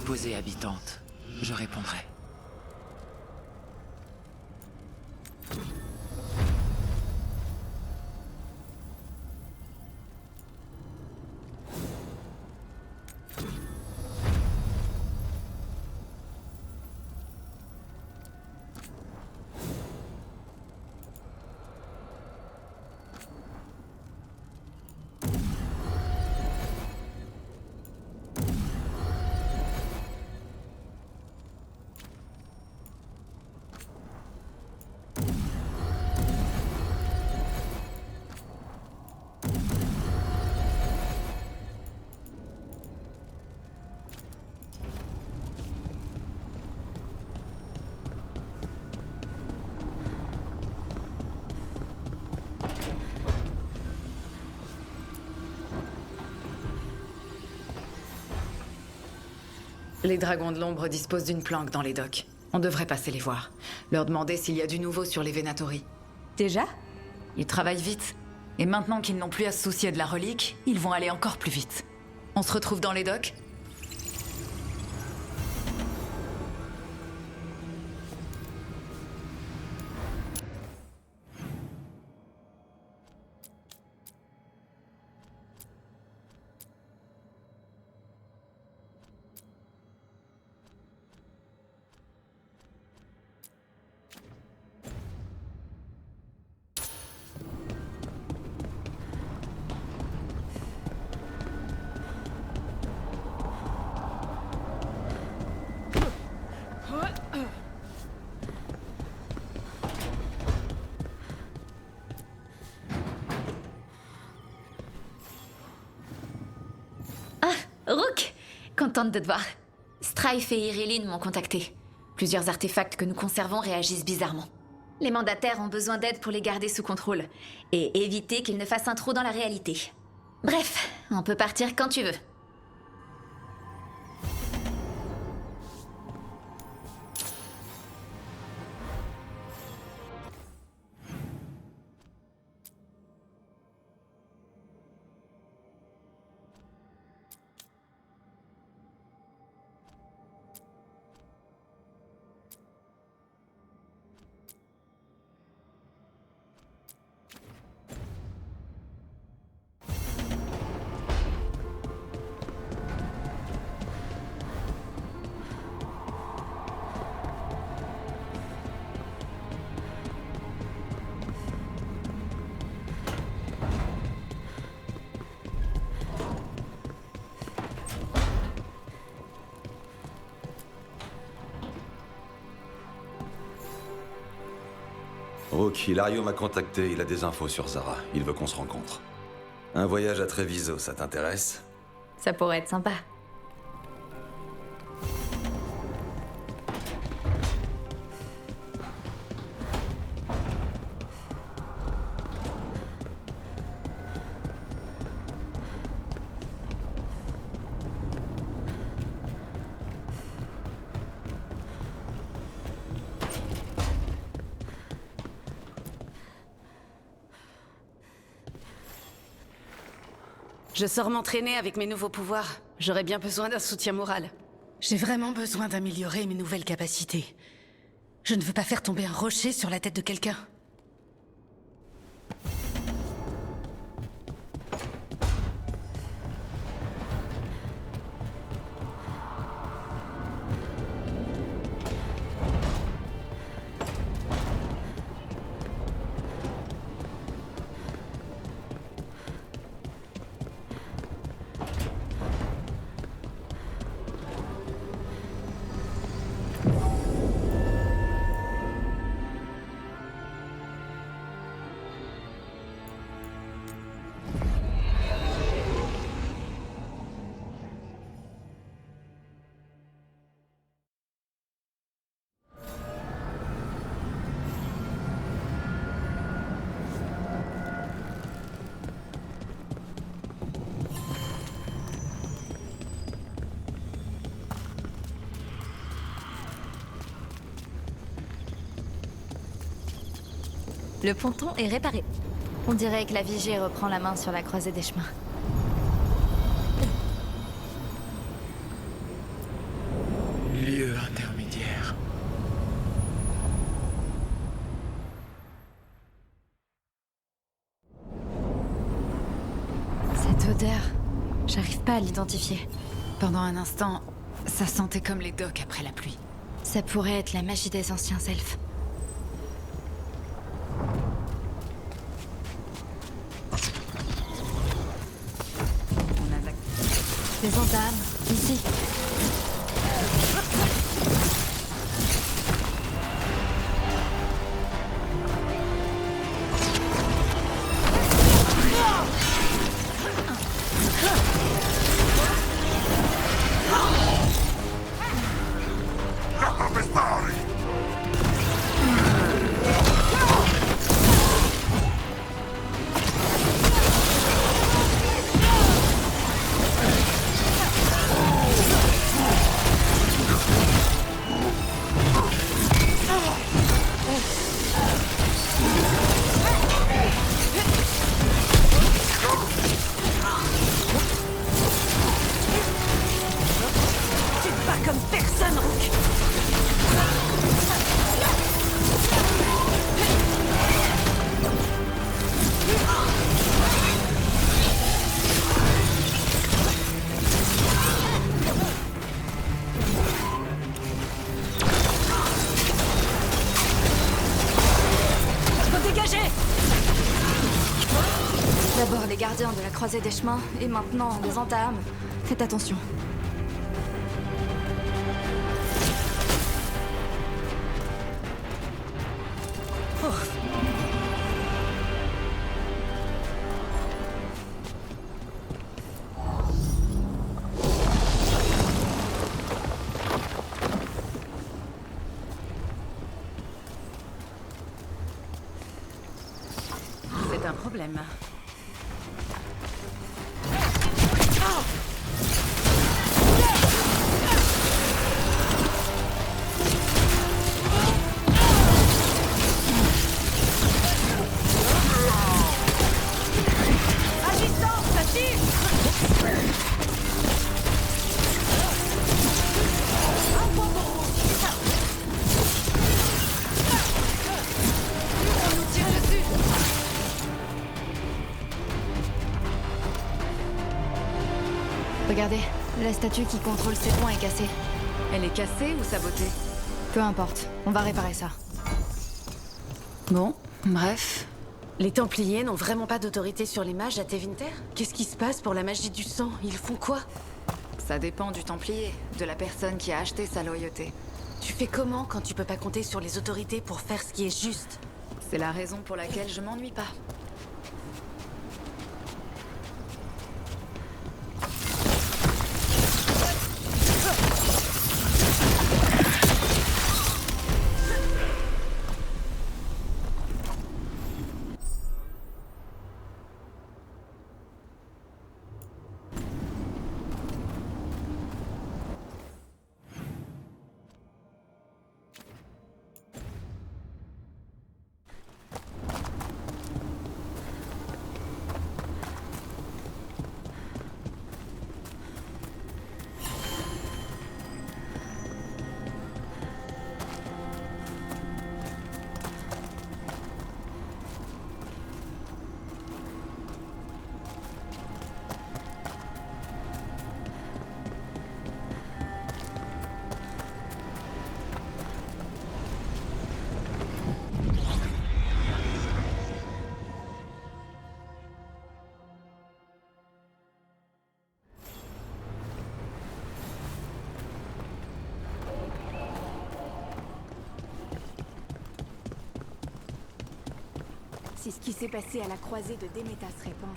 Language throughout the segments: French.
proposez, habitante. Je répondrai. Les dragons de l'ombre disposent d'une planque dans les docks. On devrait passer les voir. Leur demander s'il y a du nouveau sur les Venatori. Déjà? Ils travaillent vite. Et maintenant qu'ils n'ont plus à se soucier de la relique, ils vont aller encore plus vite. On se retrouve dans les docks? Rook! Contente de te voir. Strife et Irilyn m'ont contacté. Plusieurs artefacts que nous conservons réagissent bizarrement. Les mandataires ont besoin d'aide pour les garder sous contrôle et éviter qu'ils ne fassent un trou dans la réalité. Bref, on peut partir quand tu veux. Rook, Hilario m'a contacté, il a des infos sur Zara. Il veut qu'on se rencontre. Un voyage à Treviso, ça t'intéresse? Ça pourrait être sympa. Je sors m'entraîner avec mes nouveaux pouvoirs. J'aurais bien besoin d'un soutien moral. J'ai vraiment besoin d'améliorer mes nouvelles capacités. Je ne veux pas faire tomber un rocher sur la tête de quelqu'un. Le ponton est réparé. On dirait que la vigie reprend la main sur la croisée des chemins. lieu intermédiaire. Cette odeur, j'arrive pas à l'identifier. Pendant un instant, ça sentait comme les docks après la pluie. Ça pourrait être la magie des anciens elfes. On a Des entames, ici. D'abord les gardiens de la croisée des chemins, et maintenant les entames. Faites attention. C'est un problème. Regardez, la statue qui contrôle ces ponts est cassée. Elle est cassée ou sabotée? Peu importe, on va réparer ça. Bon, bref. Les Templiers n'ont vraiment pas d'autorité sur les mages à Tevinter? Qu'est-ce qui se passe pour la magie du sang? Ils font quoi? Ça dépend du Templier, de la personne qui a acheté sa loyauté. Tu fais comment quand tu peux pas compter sur les autorités pour faire ce qui est juste? C'est la raison pour laquelle je m'ennuie pas. Si ce qui s'est passé à la croisée de Déméta se répand.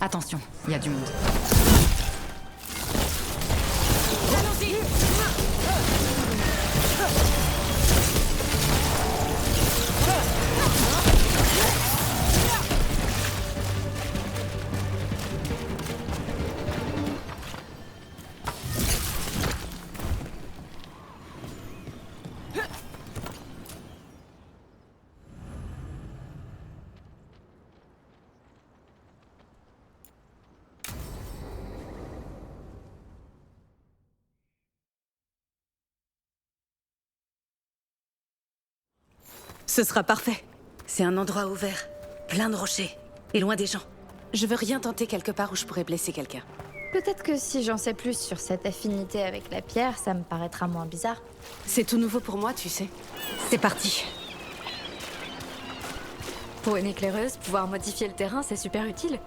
Attention, il y a du monde. Allons-y! Ce sera parfait. C'est un endroit ouvert, plein de rochers, et loin des gens. Je veux rien tenter quelque part où je pourrais blesser quelqu'un. Peut-être que si j'en sais plus sur cette affinité avec la pierre, ça me paraîtra moins bizarre. C'est tout nouveau pour moi, tu sais. C'est parti. Pour une éclaireuse, pouvoir modifier le terrain, c'est super utile.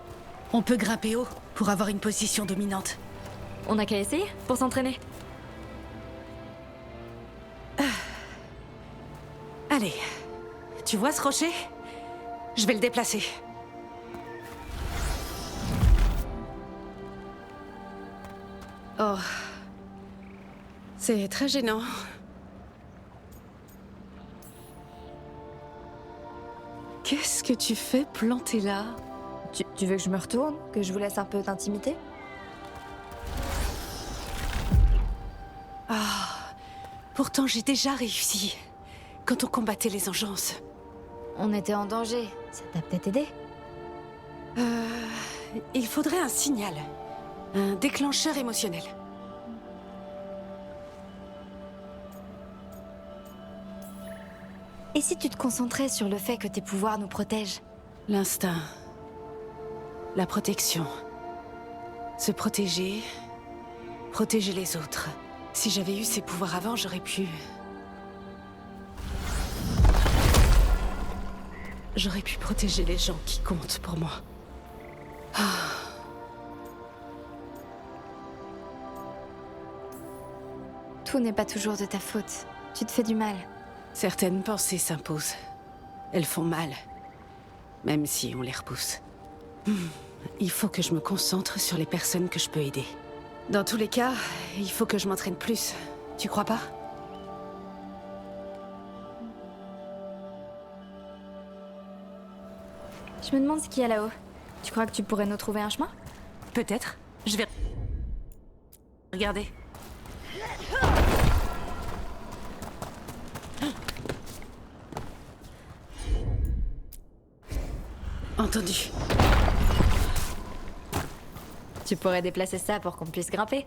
On peut grimper haut pour avoir une position dominante. On a qu'à essayer pour s'entraîner. Allez. Tu vois ce rocher? Je vais le déplacer. Oh. C'est très gênant. Qu'est-ce que tu fais planté là? Tu veux que je me retourne? Que je vous laisse un peu d'intimité? Pourtant, j'ai déjà réussi. Quand on combattait les engeances. On était en danger. Ça t'a peut-être aidé? Il faudrait un signal. Un déclencheur émotionnel. Et si tu te concentrais sur le fait que tes pouvoirs nous protègent? L'instinct. La protection. Se protéger. Protéger les autres. Si j'avais eu ces pouvoirs avant, j'aurais pu... J'aurais pu protéger les gens qui comptent pour moi. Tout n'est pas toujours de ta faute. Tu te fais du mal. Certaines pensées s'imposent. Elles font mal. Même si on les repousse. Il faut que je me concentre sur les personnes que je peux aider. Dans tous les cas, il faut que je m'entraîne plus. Tu crois pas? Je me demande ce qu'il y a là-haut. Tu crois que tu pourrais nous trouver un chemin? Peut-être. Je vais... Regardez. Entendu. Tu pourrais déplacer ça pour qu'on puisse grimper.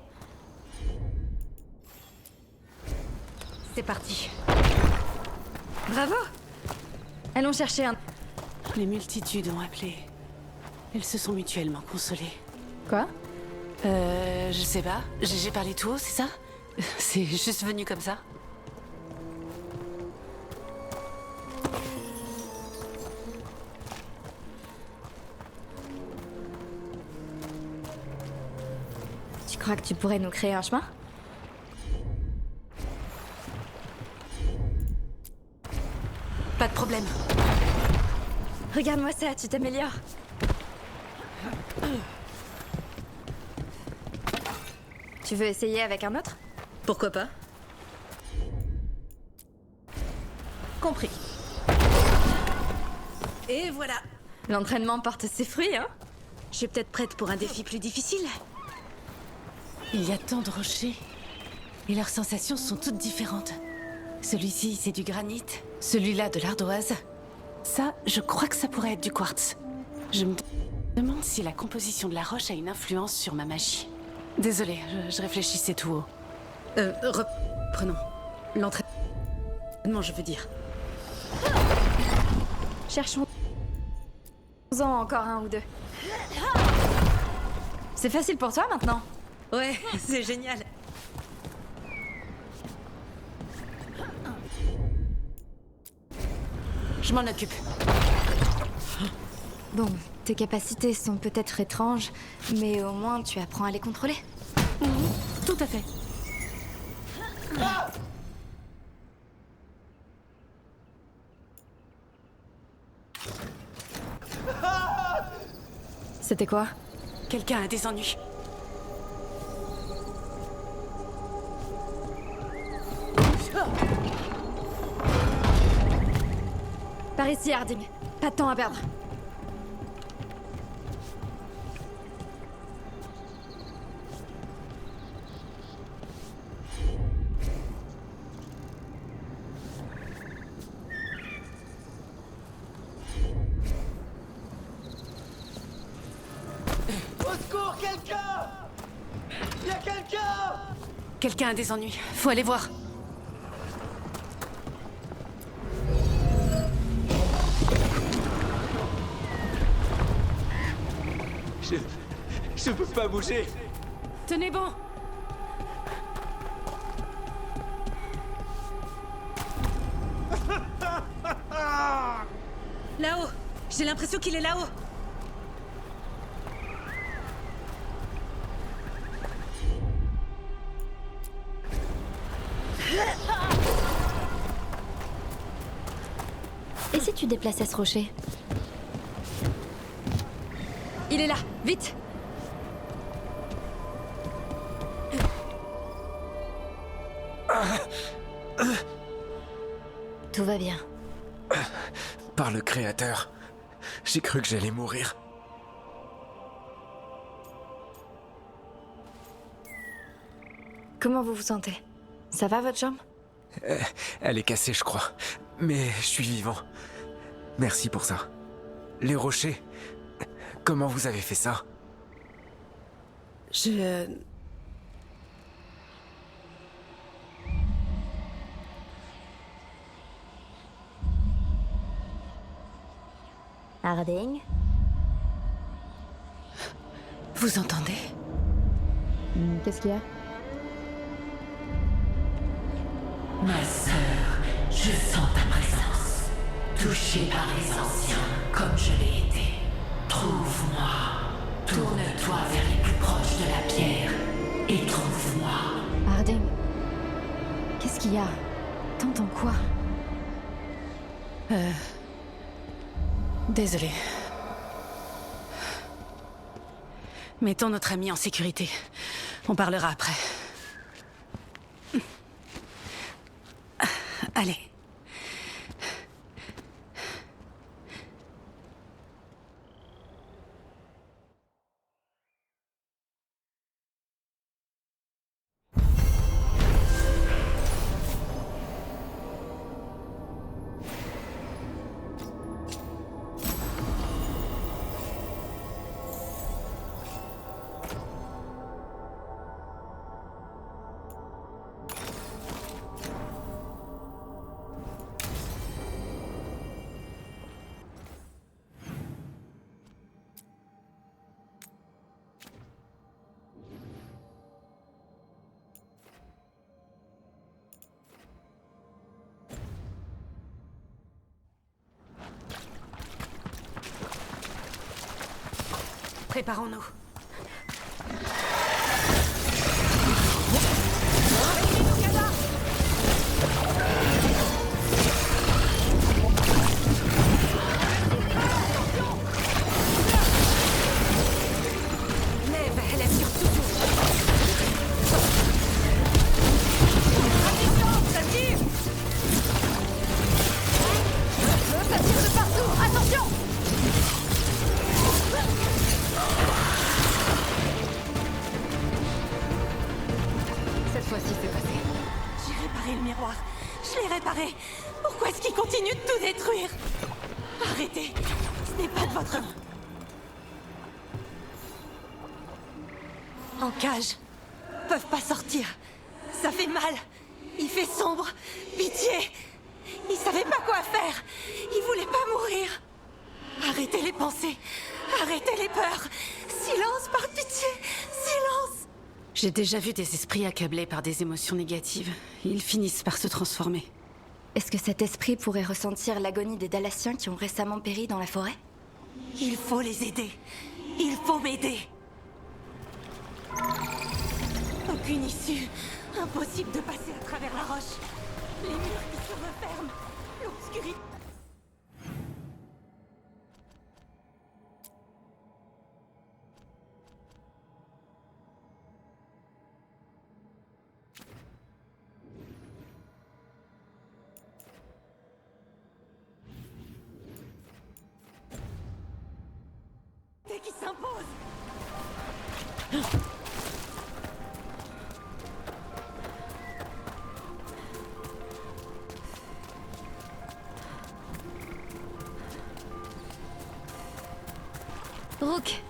C'est parti. Bravo! Allons chercher un... Les multitudes ont appelé. Elles se sont mutuellement consolées. Quoi? Je sais pas. J'ai parlé tout haut, c'est ça? C'est juste venu comme ça. Tu crois que tu pourrais nous créer un chemin? Pas de problème. Regarde-moi ça, tu t'améliores. Tu veux essayer avec un autre? Pourquoi pas? Compris. Et voilà. L'entraînement porte ses fruits, hein? Je suis peut-être prête pour un défi plus difficile. Il y a tant de rochers. Et leurs sensations sont toutes différentes. Celui-ci, c'est du granit. Celui-là, de l'ardoise. Ça, je crois que ça pourrait être du quartz. Je me demande si la composition de la roche a une influence sur ma magie. Désolée, je réfléchissais tout haut. Reprenons. L'entraînement, je veux dire. Cherchons-en encore un ou deux. C'est facile pour toi maintenant? Ouais, c'est génial. Je m'en occupe. Bon, tes capacités sont peut-être étranges, mais au moins tu apprends à les contrôler. Tout à fait. C'était quoi? Quelqu'un a des ennuis. Par ici, Harding. Pas de temps à perdre. Au secours, quelqu'un! Y'a quelqu'un! Quelqu'un a des ennuis. Faut aller voir. Je peux pas bouger. Tenez bon. Là-haut. J'ai l'impression qu'il est là-haut. Et si tu déplaçais ce rocher? Il est là. Vite. Tout va bien. Par le Créateur, j'ai cru que j'allais mourir. Comment vous vous sentez? Ça va votre jambe? Elle est cassée, je crois. Mais je suis vivant. Merci pour ça. Les rochers, comment vous avez fait ça? Harding? Vous entendez? Qu'est-ce qu'il y a? Ma sœur, je sens ta présence. Touchée par les anciens, comme je l'ai été. Trouve-moi. Tourne-toi vers les plus proches de la pierre et trouve-moi. Harding? Qu'est-ce qu'il y a? T'entends quoi? Désolé. Mettons notre ami en sécurité. On parlera après. Allez. Préparons-nous. Lève sur tout. Attention, ça tire. Ça tire de partout. Attention. Cette fois-ci, c'est passé. J'ai réparé le miroir. Je l'ai réparé. Pourquoi est-ce qu'il continue de tout détruire? Arrêtez. Ce n'est pas de votre... En cage. Peuvent pas sortir. Ça fait mal. Il fait sombre. Pitié. Il savait pas quoi faire. Il voulait pas mourir. Arrêtez les pensées. Arrêtez les peurs. Silence, par pitié. Silence. J'ai déjà vu des esprits accablés par des émotions négatives. Ils finissent par se transformer. Est-ce que cet esprit pourrait ressentir l'agonie des Dalassiens qui ont récemment péri dans la forêt? Il faut les aider. Il faut m'aider. Aucune issue. Impossible de passer à travers la roche. Les murs qui se referment. L'obscurité. Qui s'impose. Rook,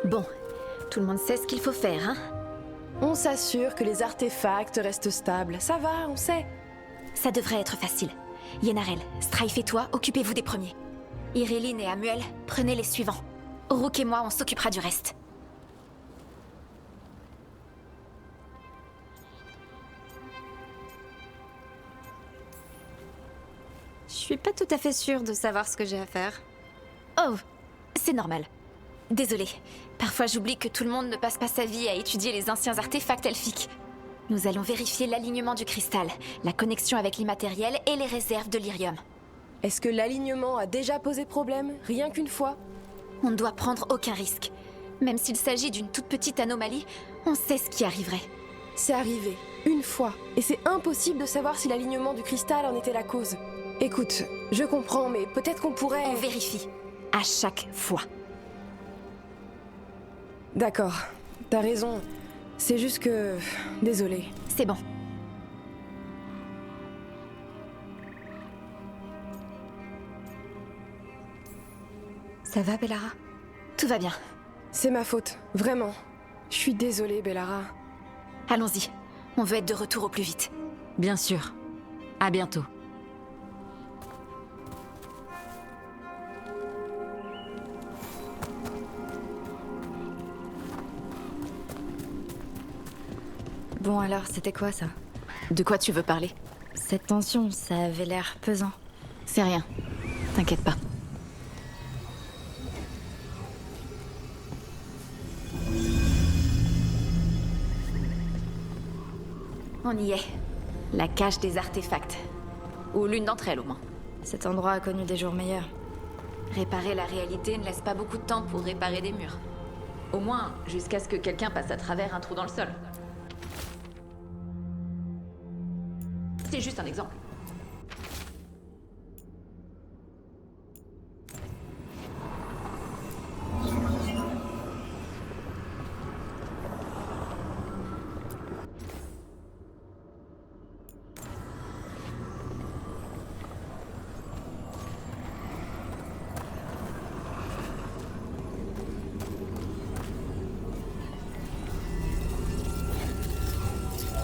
Bon, tout le monde sait ce qu'il faut faire, hein? On s'assure que les artefacts restent stables. Ça va, on sait. Ça devrait être facile. Yenarel, Strife et toi, occupez-vous des premiers. Iréline et Amuel, prenez les suivants. Rook et moi, on s'occupera du reste. Je suis pas tout à fait sûre de savoir ce que j'ai à faire. Oh, c'est normal. Désolée, parfois j'oublie que tout le monde ne passe pas sa vie à étudier les anciens artefacts elfiques. Nous allons vérifier l'alignement du cristal, la connexion avec l'immatériel et les réserves de lyrium. Est-ce que l'alignement a déjà posé problème, rien qu'une fois? On ne doit prendre aucun risque. Même s'il s'agit d'une toute petite anomalie, on sait ce qui arriverait. C'est arrivé, une fois, et c'est impossible de savoir si l'alignement du cristal en était la cause. Écoute, je comprends, mais peut-être qu'on pourrait... On vérifie, à chaque fois. D'accord, t'as raison. C'est juste que... Désolée. C'est bon. Ça va, Bellara? Tout va bien. C'est ma faute, vraiment. Je suis désolée, Bellara. Allons-y. On veut être de retour au plus vite. Bien sûr. À bientôt. Bon alors, c'était quoi ça? De quoi tu veux parler? Cette tension, ça avait l'air pesant. C'est rien. T'inquiète pas. On y est. La cache des artefacts. Ou l'une d'entre elles, au moins. Cet endroit a connu des jours meilleurs. Réparer la réalité ne laisse pas beaucoup de temps pour réparer des murs. Au moins, jusqu'à ce que quelqu'un passe à travers un trou dans le sol. C'est juste un exemple.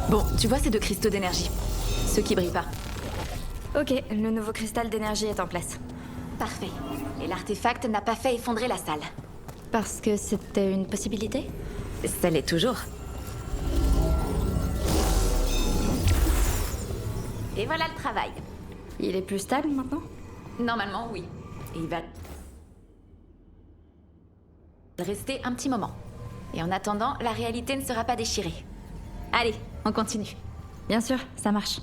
Bon, tu vois ces deux cristaux d'énergie? Ceux qui brillent pas. Ok, le nouveau cristal d'énergie est en place. Parfait. Et l'artefact n'a pas fait effondrer la salle. Parce que c'était une possibilité? Ça l'est toujours. Et voilà le travail. Il est plus stable maintenant? Normalement, oui. Et il va Rester un petit moment. Et en attendant, la réalité ne sera pas déchirée. Allez, on continue. Bien sûr, ça marche.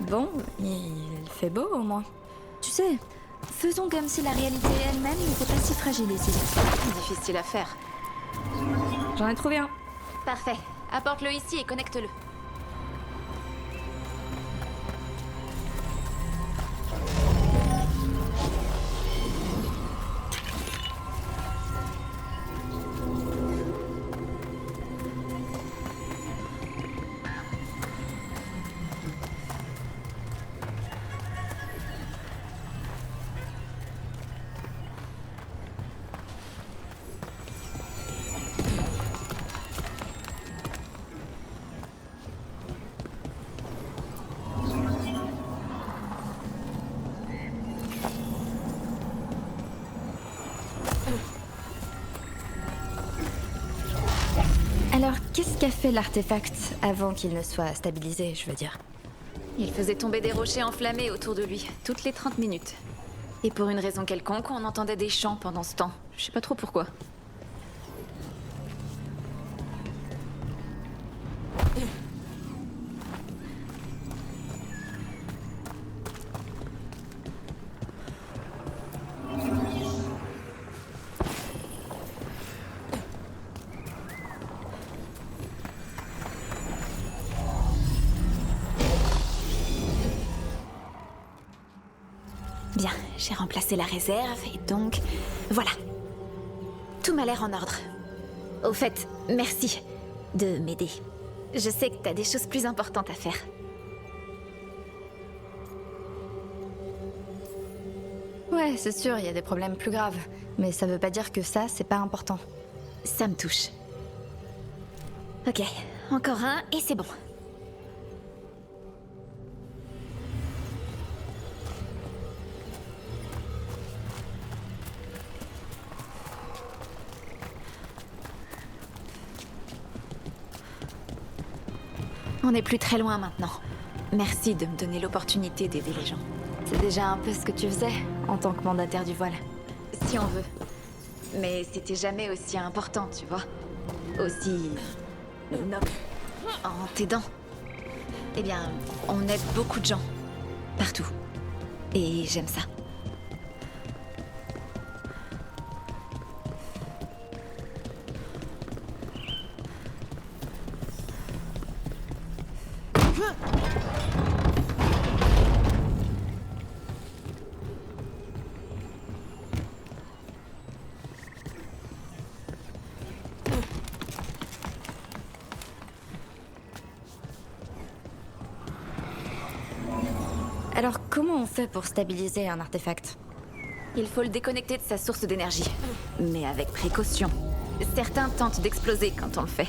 Bon, il fait beau au moins. Tu sais, faisons comme si la réalité elle-même n'était pas si fragile ici. Difficile à faire. J'en ai trouvé un. Parfait. Apporte-le ici et connecte-le. Alors, qu'est-ce qu'a fait l'artefact avant qu'il ne soit stabilisé, je veux dire? Il faisait tomber des rochers enflammés autour de lui, toutes les 30 minutes. Et pour une raison quelconque, on entendait des chants pendant ce temps. Je sais pas trop pourquoi. Bien, j'ai remplacé la réserve et donc... Voilà. Tout m'a l'air en ordre. Au fait, merci de m'aider. Je sais que t'as des choses plus importantes à faire. Ouais, c'est sûr, il y a des problèmes plus graves. Mais ça veut pas dire que ça, c'est pas important. Ça me touche. Ok, encore un et c'est bon. On n'est plus très loin maintenant. Merci de me donner l'opportunité d'aider les gens. C'est déjà un peu ce que tu faisais en tant que mandataire du voile. Si on veut. Mais c'était jamais aussi important, tu vois. Aussi noble. En t'aidant. Eh bien, on aide beaucoup de gens. Partout. Et j'aime ça. Alors comment on fait pour stabiliser un artefact? Il faut le déconnecter de sa source d'énergie. Mais avec précaution. Certains tentent d'exploser quand on le fait.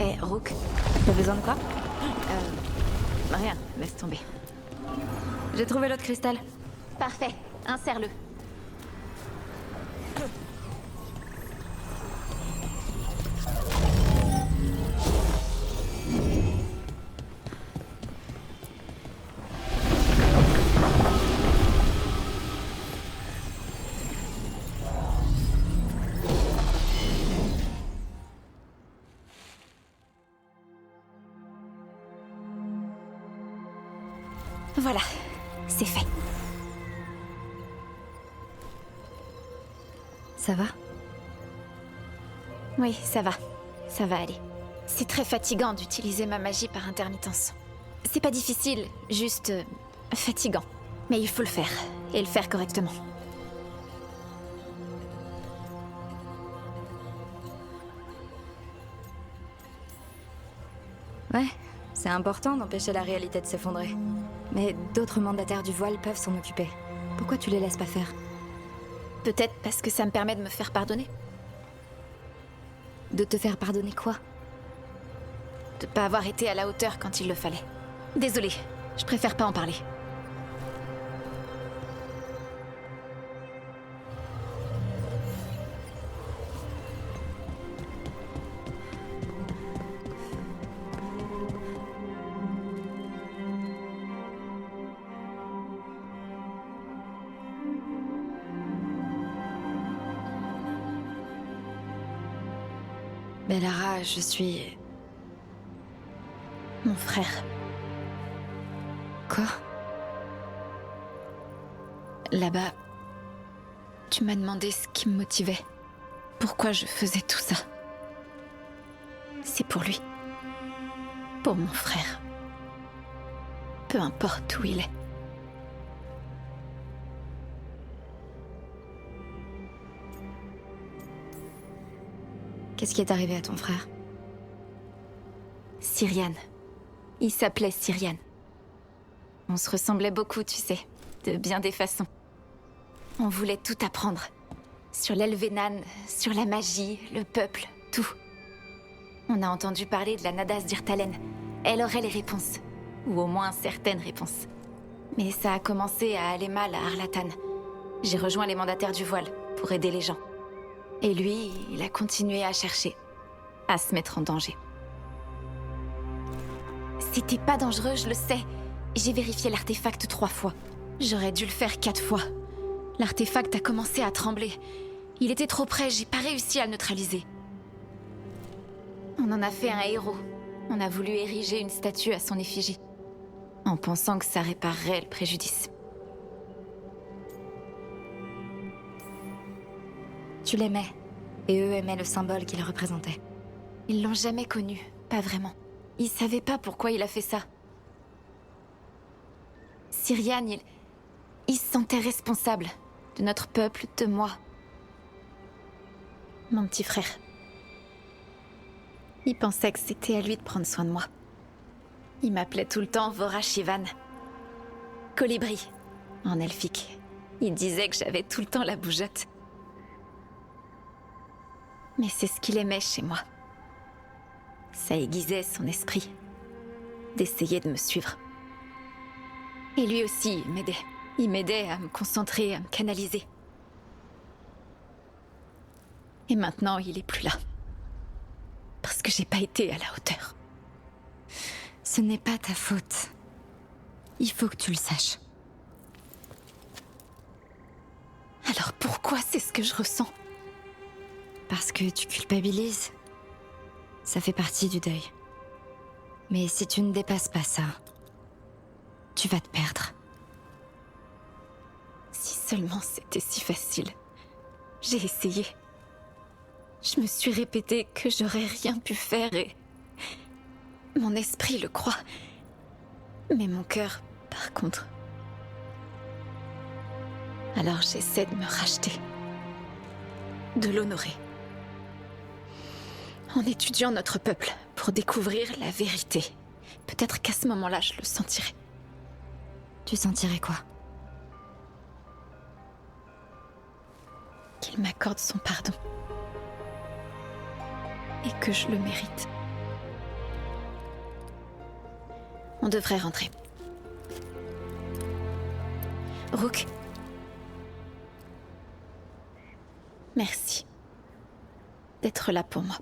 Eh, Rook, T'as besoin de quoi? rien, laisse tomber. J'ai trouvé l'autre cristal. Parfait, insère-le. Voilà, c'est fait. Ça va? Oui, ça va. Ça va aller. C'est très fatigant d'utiliser ma magie par intermittence. C'est pas difficile, juste fatigant. Mais il faut le faire, et le faire correctement. Ouais, c'est important d'empêcher la réalité de s'effondrer. Mais d'autres mandataires du voile peuvent s'en occuper. Pourquoi tu les laisses pas faire? Peut-être parce que ça me permet de me faire pardonner. De te faire pardonner quoi? De pas avoir été à la hauteur quand il le fallait. Désolée, je préfère pas en parler. Bellara, je suis... Mon frère. Quoi? Là-bas, tu m'as demandé ce qui me motivait. Pourquoi je faisais tout ça. C'est pour lui. Pour mon frère. Peu importe où il est. Qu'est-ce qui est arrivé à ton frère? Cyriane. Il s'appelait Cyriane. On se ressemblait beaucoup, tu sais, de bien des façons. On voulait tout apprendre. Sur l'Elvenan, sur la magie, le peuple, tout. On a entendu parler de la Nadas d'Irtalen. Elle aurait les réponses. Ou au moins certaines réponses. Mais ça a commencé à aller mal à Arlatan. J'ai rejoint les mandataires du voile pour aider les gens. Et lui, il a continué à chercher. À se mettre en danger. C'était pas dangereux, je le sais. J'ai vérifié l'artefact 3 fois. J'aurais dû le faire 4 fois. L'artefact a commencé à trembler. Il était trop près, j'ai pas réussi à le neutraliser. On en a fait un héros. On a voulu ériger une statue à son effigie. En pensant que ça réparerait le préjudice. Tu l'aimais, et eux aimaient le symbole qu'il représentait. Ils l'ont jamais connu, pas vraiment. Ils savaient pas pourquoi il a fait ça. Syrian, il se sentait responsable de notre peuple, de moi. Mon petit frère. Il pensait que c'était à lui de prendre soin de moi. Il m'appelait tout le temps Vora Shivan. Colibri, en elfique. Il disait que j'avais tout le temps la bougeotte. Mais c'est ce qu'il aimait chez moi. Ça aiguisait son esprit. D'essayer de me suivre. Et lui aussi, il m'aidait. Il m'aidait à me concentrer, à me canaliser. Et maintenant, il est plus là. Parce que j'ai pas été à la hauteur. Ce n'est pas ta faute. Il faut que tu le saches. Alors pourquoi c'est ce que je ressens? Parce que tu culpabilises. Ça fait partie du deuil. Mais si tu ne dépasses pas ça, tu vas te perdre. Si seulement c'était si facile. J'ai essayé. Je me suis répété que j'aurais rien pu faire et... Mon esprit le croit. Mais mon cœur, par contre... Alors j'essaie de me racheter. De l'honorer. En étudiant notre peuple pour découvrir la vérité. Peut-être qu'à ce moment-là, je le sentirai. Tu sentirais quoi? Qu'il m'accorde son pardon. Et que je le mérite. On devrait rentrer. Rook. Merci d'être là pour moi.